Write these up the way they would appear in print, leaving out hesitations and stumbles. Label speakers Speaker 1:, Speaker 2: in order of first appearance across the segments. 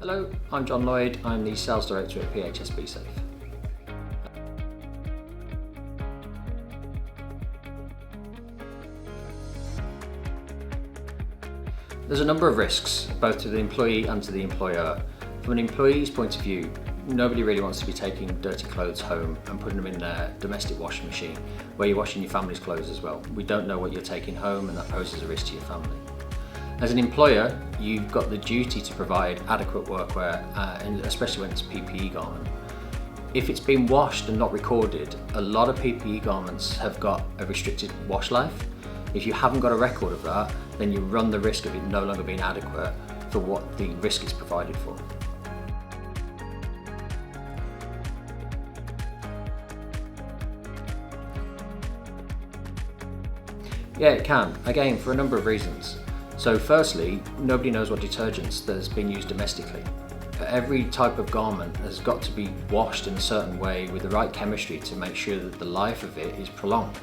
Speaker 1: Hello, I'm Lloyd. I'm the Sales Director at PHS Besafe. There's a number of risks, both to the employee and to the employer. From an employee's point of view, nobody really wants to be taking dirty clothes home and putting them in their domestic washing machine, where you're washing your family's clothes as well. We don't know what you're taking home, and that poses a risk to your family. As an employer, you've got the duty to provide adequate workwear, and especially when it's a PPE garment. If it's been washed and not recorded, a lot of PPE garments have got a restricted wash life. If you haven't got a record of that, then you run the risk of it no longer being adequate for what the risk is provided for. Yeah, it can, again, for a number of reasons. So firstly, nobody knows what detergents that's been used domestically. Every type of garment has got to be washed in a certain way with the right chemistry to make sure that the life of it is prolonged.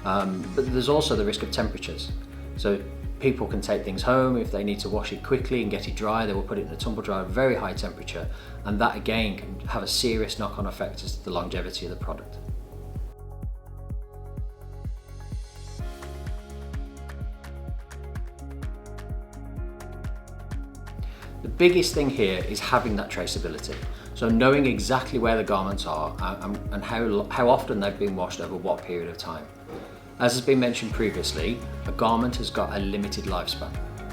Speaker 1: But there's also the risk of temperatures. So people can take things home. If they need to wash it quickly and get it dry, they will put it in a tumble dryer at a very high temperature, and that again can have a serious knock-on effect as to the longevity of the product. The biggest thing here is having that traceability. So knowing exactly where the garments are and how often they've been washed over what period of time. As has been mentioned previously, a garment has got a limited lifespan.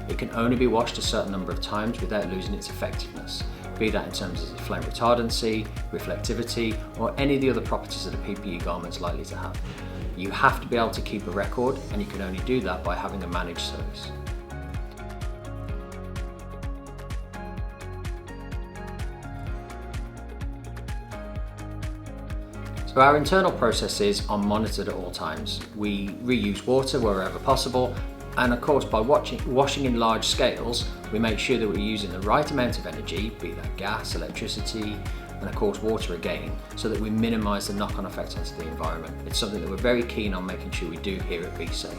Speaker 1: It can only be washed a certain number of times without losing its effectiveness, be that in terms of flame retardancy, reflectivity, or any of the other properties that a PPE garment is likely to have. You have to be able to keep a record, and you can only do that by having a managed service. So our internal processes are monitored at all times. We reuse water wherever possible, and of course by washing in large scales, we make sure that we're using the right amount of energy, be that gas, electricity, and of course water again, so that we minimise the knock-on effect onto the environment. It's something that we're very keen on making sure we do here at Besafe.